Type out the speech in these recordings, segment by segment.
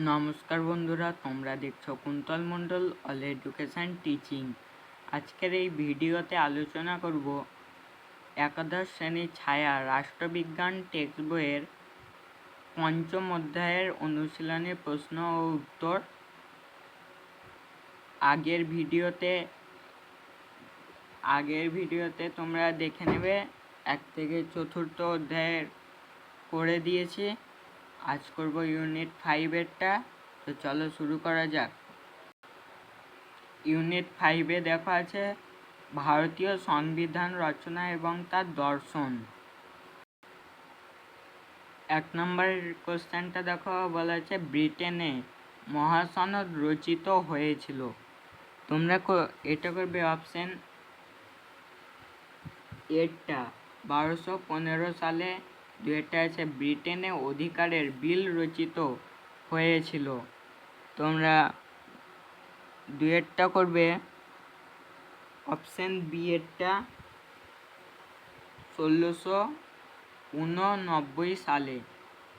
নমস্কার বন্ধুরা, তোমরা দেখছো কুন্তল মণ্ডল অল এডুকেশন টিচিং। আজকের এই ভিডিওতে আলোচনা করব একাদশ শ্রেণীর ছায়া রাষ্ট্রবিজ্ঞান টেক্সট বইয়ের পঞ্চম অধ্যায়ের অনুশীলনী প্রশ্ন ও উত্তর। আগের ভিডিওতে তোমরা দেখে নেবে 1 থেকে 4th অধ্যায়ের করে দিয়েছি। আজ করব ইউনিট 5-এরটা। তো চলো শুরু করা যাক। ইউনিট 5-এ দেখা আছে ভারতীয় সংবিধান রচনা এবং তার দর্শন। 1 নম্বরের কোশ্চেনটা দেখো, বলা আছে ব্রিটেনে মহাসনদ রচিত হয়েছিল। তোমরা এটা করবে অপশন এরটা 1215 সালে। দুইটা আছে ব্রিটেনে অধিকারের বিল রচিত হয়েছিল। তোমরা দুইটা করবে অপশন বি এরটা 1689 সালে।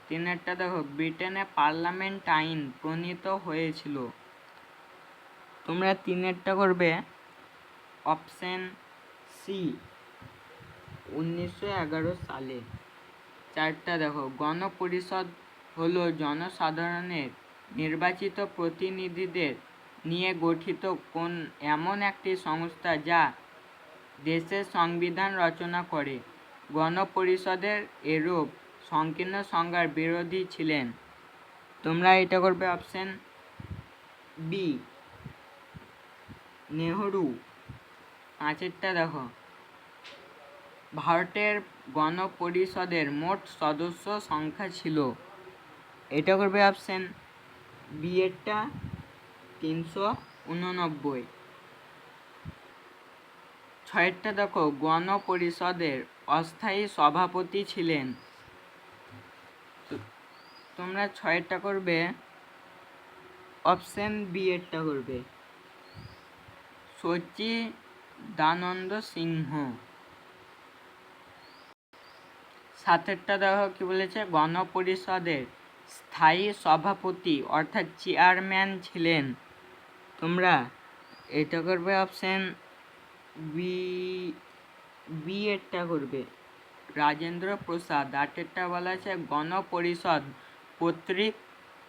তিনেরটা দেখো ব্রিটেনে পার্লামেন্ট আইন প্রণীত হয়েছিল। তোমরা তিনেরটা করবে অপশন সি 1911 সালে। চারটা দেখো গণপরিষদ হলো জনসাধারণের নির্বাচিত প্রতিনিধিদের নিয়ে গঠিত এমন একটি সংস্থা যা দেশের সংবিধান রচনা করে। গণপরিষদের এরূপ সংকীর্ণ সংজ্ঞার বিরোধী ছিলেন। তোমরা এটা করবে অপশন বি নেহরু। পাঁচেরটা দেখো ভারতের গণপরিষদের মোট সদস্য সংখ্যা ছিল। এটা করবে অপশন বি এরটা 389। ছয়েরটা দেখো গণপরিষদের অস্থায়ী সভাপতি ছিলেন। তোমরা ছয়েরটা করবে অপশন বি এরটা করবে সচ্চিদানন্দ সিংহ। সাতেরটা দেখো কি বলেছে, গণপরিষদের স্থায়ী সভাপতি অর্থাৎ চেয়ারম্যান ছিলেন। তোমরা এটা করবে অপশন বি এরটা করবে রাজেন্দ্র প্রসাদ। আটেরটা বলা আছে গণপরিষদ কর্তৃক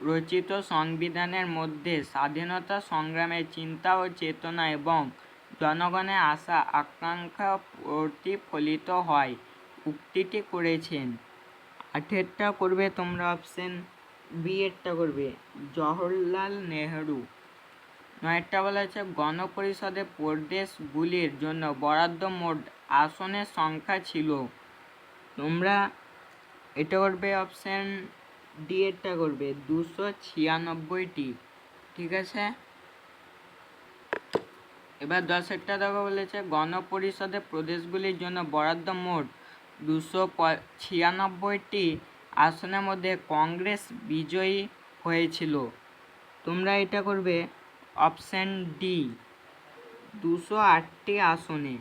রচিত সংবিধানের মধ্যে স্বাধীনতা সংগ্রামের চিন্তা ও চেতনা এবং জনগণের আশা আকাঙ্ক্ষা প্রতিফলিত হয় উক্তিটি করেছেন। আঠেরটা করবে তোমরা অপশন বি এরটা করবে জওহরলাল নেহরু। নয়টা বলা আছে গণপরিষদের প্রদেশগুলির জন্য বরাদ্দ মোট আসনের সংখ্যা ছিল। তোমরা এটা করবে অপশন ডি এরটা করবে 296টি। ঠিক আছে। এবার 10এরটা দেখো বলেছে গণপরিষদের প্রদেশগুলির জন্য বরাদ্দ মোট 296টি আসনের মধ্যে কংগ্রেস বিজয়ী হয়েছিল। তোমরা এটা করবে অপশন ডি 208টি আসনে।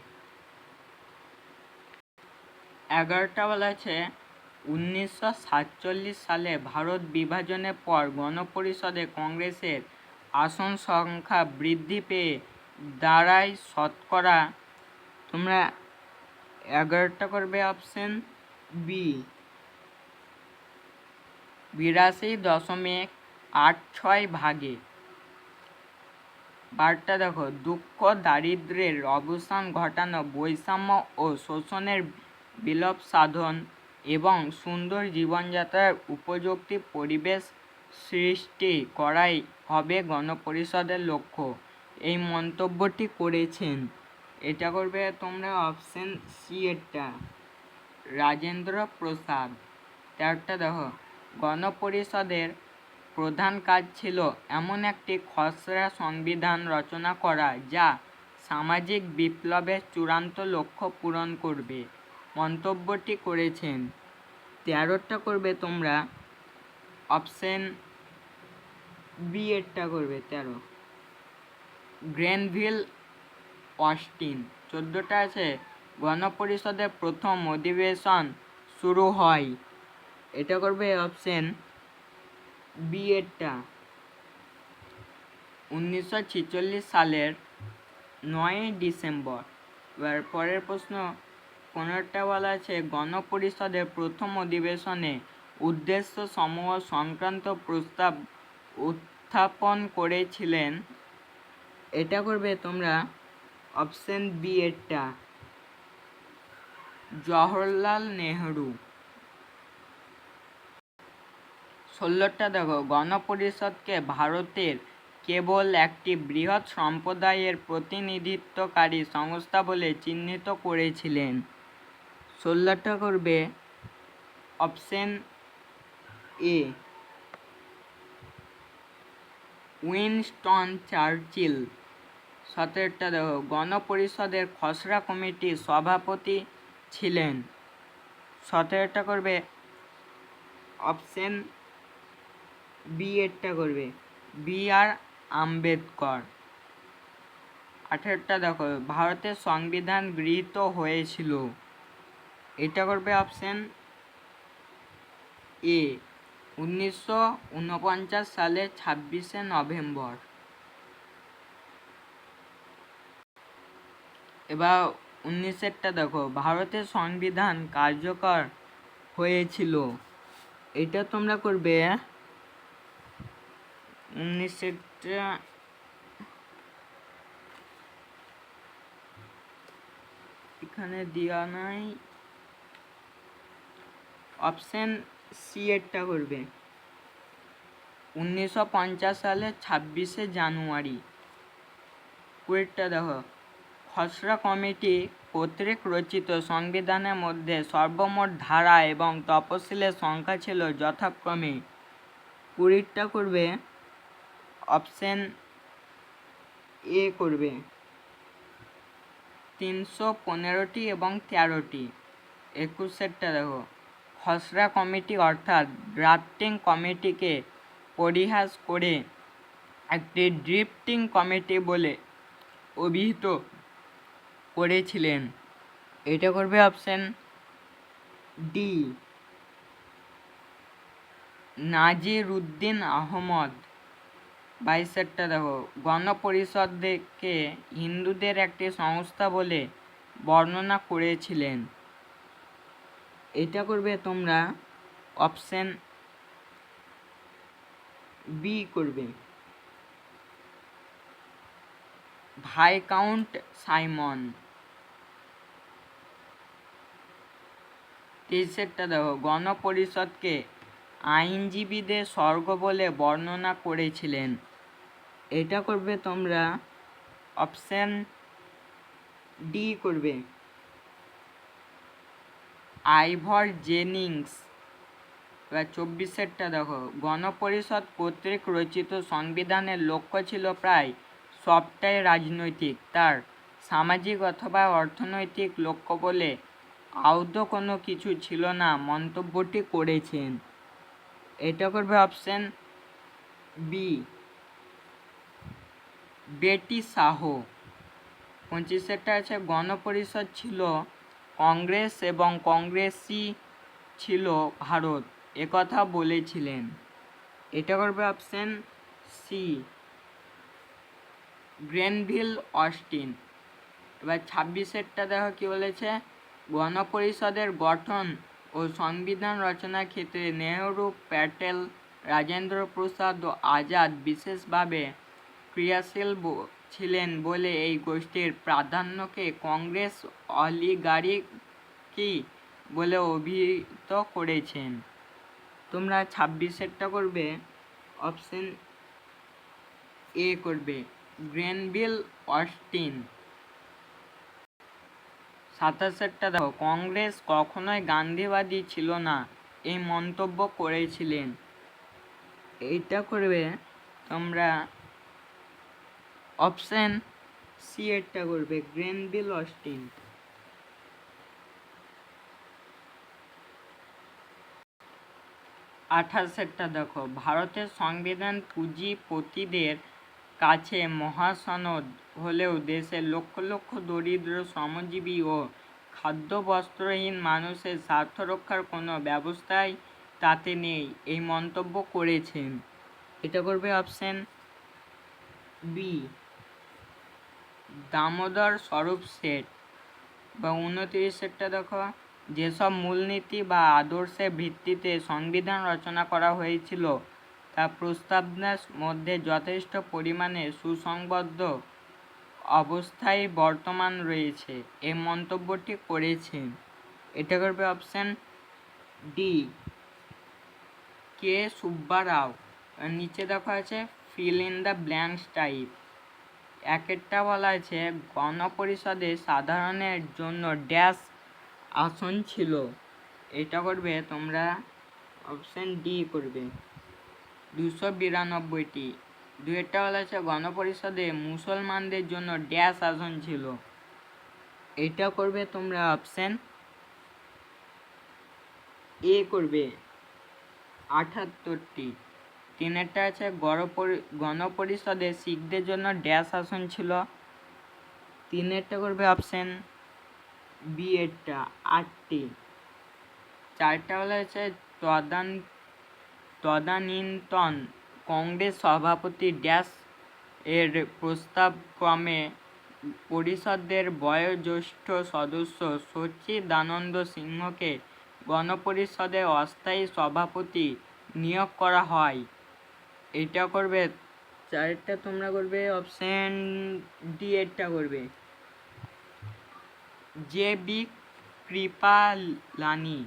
11টা বলা আছে 1947 সালে ভারত বিভাজনের পর গণপরিষদে কংগ্রেসের আসন সংখ্যা বৃদ্ধি পেয়ে দাঁড়ায় শতকরা। তোমরা 11টা করবে অপশন বি 82.86 ভাগে। 12টা দেখো দুঃখ দারিদ্র্যের অবসান ঘটানো, বৈষম্য ও শোষণের বিলোপ সাধন এবং সুন্দর জীবনযাত্রার উপযুক্ত পরিবেশ সৃষ্টি করাই হবে গণপরিষদের লক্ষ্য। এই মন্তব্যটি করেছেন। এটা করবে তোমরা অপশন সি এরটা রাজেন্দ্র প্রসাদ। 13টা দেখো গণপরিষদের প্রধান কাজ ছিল এমন একটি খসড়া সংবিধান রচনা করা যা সামাজিক বিপ্লবের চূড়ান্ত লক্ষ্য পূরণ করবে। মন্তব্যটি করেছেন। 13টা করবে তোমরা অপশন বি এরটা করবে 13 গ্রেনভিল অস্টিন। 14টা আছে গণপরিষদের প্রথম অধিবেশন শুরু হয়। এটা করবে অপশন বি এরটা 1946 সালের 9ই ডিসেম্বর। এবার পরের প্রশ্ন 15টা বলা আছে, গণপরিষদের প্রথম অধিবেশনে উদ্দেশ্য সমূহ সংক্রান্ত প্রস্তাব উত্থাপন করেছিলেন। এটা করবে তোমরা অপশন বি এরটা, জওহরলাল নেহরু। 16টা দেখো, গণপরিষদকে ভারতের কেবল একটি বৃহৎ সম্প্রদায়ের প্রতিনিধিত্বকারী সংস্থা বলে চিহ্নিত করেছিলেন। 16টা করবে অপশন এ, উইনস্টন চার্চিল। 17টা দেখো, গণপরিষদের খসড়া কমিটির সভাপতি ছিলেন। 17টা করবে অপশন বি এরটা করবে বি আর আম্বেদকর। 18টা দেখো, ভারতের সংবিধান গৃহীত হয়েছিল। এটা করবে অপশন এ, 1949 সালের 26শে নভেম্বর। এবার 19টা দেখো, ভারতের সংবিধান কার্যকর হয়েছিল। এটা তোমরা করবে 19টা, এখানে দেওয়া নাই, অপশন সি এরটা করবে 1950 সালের 26শে জানুয়ারি। 20টা দেখো, খসড়া কমিটি কর্তৃক রচিত সংবিধানের মধ্যে সর্বমোট ধারা এবং তফসিলের সংখ্যা ছিল যথাক্রমে। 20টা করবে অপশন এ করবে 315টি এবং 13টি। 21টা দেখো, খসড়া কমিটি অর্থাৎ ড্রাফটিং কমিটিকে পরিহাস করে একটি ড্রিফটিং কমিটি বলে অভিহিত করেছিলেন। এটা করবে অপশন ডি, নাজির উদ্দিন আহমদ। 22টা দেখো, গণপরিষদকে হিন্দুদের একটি সংস্থা বলে বর্ণনা করেছিলেন। এটা করবে তোমরা অপশন বি করবে ভাইকাউন্ট সাইমন। 23টা দেখো, গণপরিষদকে আইনজীবীদের স্বর্গ বলে বর্ণনা করেছিলেন। এটা করবে তোমরা অপশন ডি করবে আইভর জেনিংস। এবার 24টা দেখো, গণপরিষদ কর্তৃক রচিত সংবিধানের লক্ষ্য ছিল প্রায় সবটাই রাজনৈতিক, তার সামাজিক অথবা অর্থনৈতিক লক্ষ্য বলে আদৌ কোনো কিছু ছিল না মন্তব্যটি করেছেন। এটা করবে অপশন বি বেটি সাহ। 25টা আছে, গণপরিষদ ছিল কংগ্রেস এবং কংগ্রেসই ছিল ভারত একথা বলেছিলেন। এটা করবে অপশন সি গ্রেনভিল অস্টিন। এবার 26টা দেখো কি বলেছে, গণপরিষদের গঠন ও সংবিধান রচনার ক্ষেত্রে নেহরু, প্যাটেল, রাজেন্দ্র প্রসাদ ও আজাদ বিশেষভাবে ক্রিয়াশীল ছিলেন বলে এই গোষ্ঠীর প্রাধান্যকে কংগ্রেস অলিগার্কি বলে অভিহিত করেছেন। তোমরা 26টা করবে অপশন এ করবে গ্রেনভিল অস্টিন। 27টা দেখো, কংগ্রেস কখনোই গান্ধীবাদী ছিল না এই মন্তব্য করেছিলেন। এইটা করবে তোমরা অপশন সি এরটা করবে গ্রেনভিল অস্টিন। 28টা দেখো, ভারতের সংবিধান পুঁজিপতিদের কাছে মহাসনদ হলেও দেশের লক্ষ লক্ষ দরিদ্র শ্রমজীবী ও খাদ্যবস্ত্রহীন মানুষের স্বার্থ রক্ষার কোনো ব্যবস্থাই তাতে নেই এই মন্তব্য করেছেন। এটা করবে অপশন বি দামোদর স্বরূপ শেঠ বা 29 দেখো, যেসব মূলনীতি বা আদর্শের ভিত্তিতে সংবিধান রচনা করা হয়েছিল তা প্রস্তাবনার মধ্যে যথেষ্ট পরিমাণে সুসংবদ্ধ অবস্থায় বর্তমান রয়েছে, এই মন্তব্যটি করেছেন। এটা করবে অপশান ডি কে সুব্বারাও। নিচে দেখা আছে fill in the blanks type. একটা বলা আছে গণপরিষদে সাধারণের জন্য ড্যাশ আসন ছিল, এটা করবে তোমরা অপশান ডি করবে 292টি। দুইটা বলা আছে গণপরিষদে মুসলমানদের জন্য ড্যাশ আসন ছিল, এটা করবে তোমরা অপশান এ করবে 78টি। তিনেরটা আছে গণপরিষদে শিখদের জন্য ড্যাশ আসন ছিল, তিনেরটা করবে অপশান বি এরটা 8টি। চারটা বলা হচ্ছে তদানীন্তন কংগ্রেস সভাপতি ড্যাশ এর প্রস্তাব ক্রমে পরিষদের বয়োজ্যেষ্ঠ সদস্য সচ্চিদানন্দ সিংহকে গণপরিষদের অস্থায়ী সভাপতি নিয়োগ করা হয়, এটা করবে চারটা তোমরা করবে অপশান ডি এরটা করবে জে বি কৃপালানি।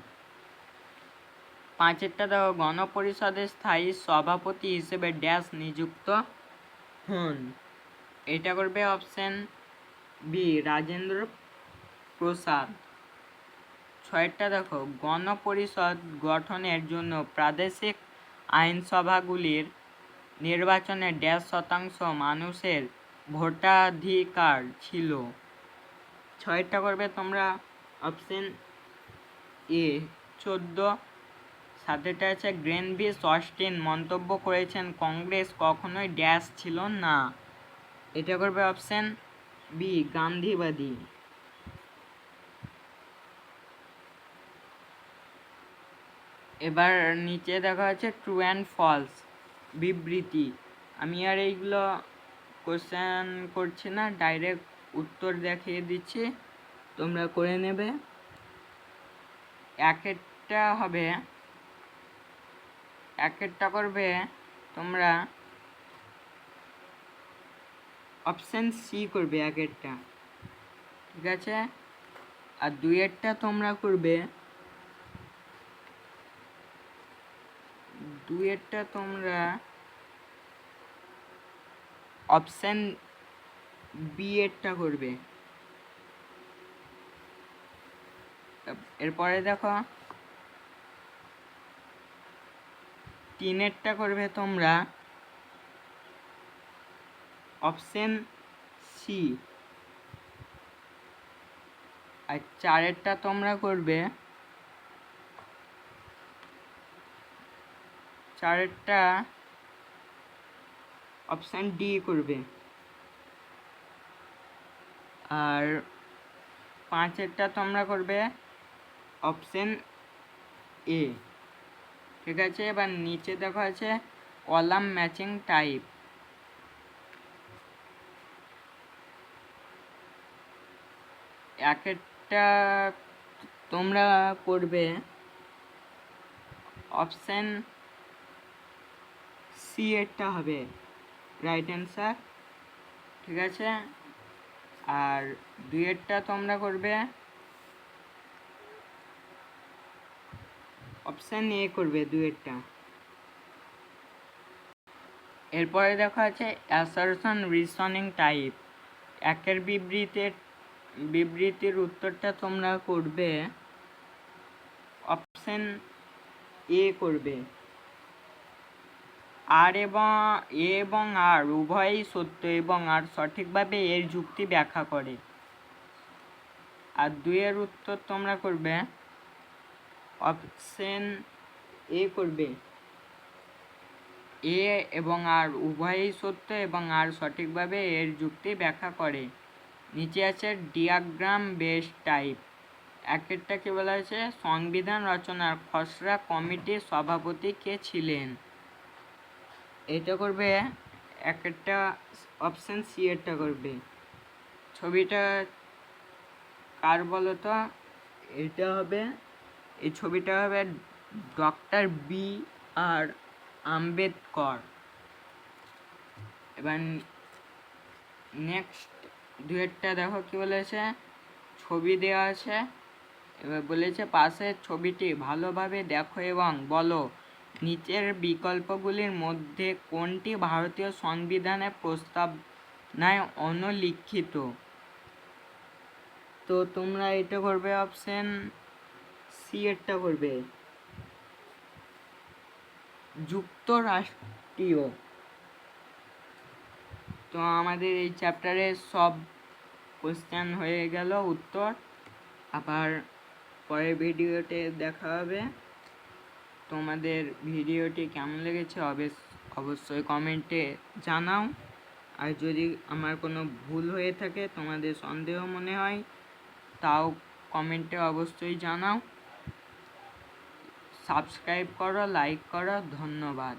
পাঁচেরটা দেখো গণপরিষদের স্থায়ী সভাপতি হিসেবে ড্যাশ নিযুক্ত হন, এটা করবে অপশান বি রাজেন্দ্র প্রসাদ। ছয়টা দেখো গণপরিষদ গঠনের জন্য প্রাদেশিক আইনসভাগুলির নির্বাচনে ড্যাশ শতাংশ মানুষের ভোটাধিকার ছিল, ছয়টা করবে তোমরা অপশান এ 14। সাথেটা আছে গ্রেনভিস অস্টিন মন্তব্য করেছেন কংগ্রেস কখনোই ড্যাশ ছিল না, এটা করবে অপশান বি গান্ধীবাদী। এবার নিচে দেখা আছে ট্রু অ্যান্ড ফলস বিবৃতি। আমি আর এইগুলো কোশ্চেন করছি না, ডাইরেক্ট উত্তর দেখিয়ে দিচ্ছি, তোমরা করে নেবে। একটা করবে তোমরা অপশান সি করবে একটা, ঠিক আছে। আর দুইয়েরটা তোমরা করবে অপশান বি এরটা করবে। এরপরে দেখো তিনেরটা করবে তোমরা অপশান সি, আর চারেরটা তোমরা করবে অপশান ডি করবে, আর পাঁচেরটা তোমরা করবে অপশান এ, ঠিক আছে। এবার নিচে দেখা আছে কলাম ম্যাচিং টাইপ। একটা তোমরা করবে অপশান সি এরটা হবে রাইট অ্যান্সার, ঠিক আছে। আর দুইয়েরটা তোমরা করবে অপশান এ করবে দুইয়েরটা। এরপরে দেখা আছে অ্যাসারশন রিজনিং টাইপ। একের বিবৃতির উত্তরটা তোমরা করবে অপশান এ করবে আর এবং আর উভয়ই সত্য এবং আর সঠিকভাবে এর যুক্তি ব্যাখ্যা করে। আর দুইয়ের উত্তর তোমরা করবে অপশান এ করবে এ এবং আর উভয়ই সত্য এবং আর সঠিকভাবে এর যুক্তি ব্যাখ্যা করে। নিচে আছে ডিয়াগ্রাম বেস টাইপ। একটা কি বলা হয়েছে সংবিধান রচনার খসড়া কমিটির সভাপতি কে ছিলেন, এটা করবে একটা অপশান সি এরটা করবে। ছবিটা কার বলো তো? এটা হবে, এই ছবিটা হবে ডক্টর বি আর আম্বেদকর। এবার নেক্সট দুয়েরটা দেখো কি বলেছে, ছবি দেওয়া আছে। এবার বলেছে পাশের ছবিটি ভালোভাবে দেখো এবং বলো নিচের বিকল্পগুলির মধ্যে কোনটি ভারতীয় সংবিধানের প্রস্তাবনায় অনুলিখিত। তো তোমরা এটা করবে অপশন সি এরটা করবে, যুক্তরাষ্ট্রীয়। তো আমাদের এই চ্যাপ্টারের সব কোশ্চেন হয়ে গেল উত্তর। আবার পরের ভিডিওতে দেখা হবে। তোমাদের ভিডিওটি কেমন লেগেছে অবশ্যই কমেন্টে জানাও। আর যদি আমার কোনো ভুল হয়ে থাকে, তোমাদের সন্দেহ মনে হয়, তাও কমেন্টে অবশ্যই জানাও। সাবস্ক্রাইব করো, লাইক করো, ধন্যবাদ।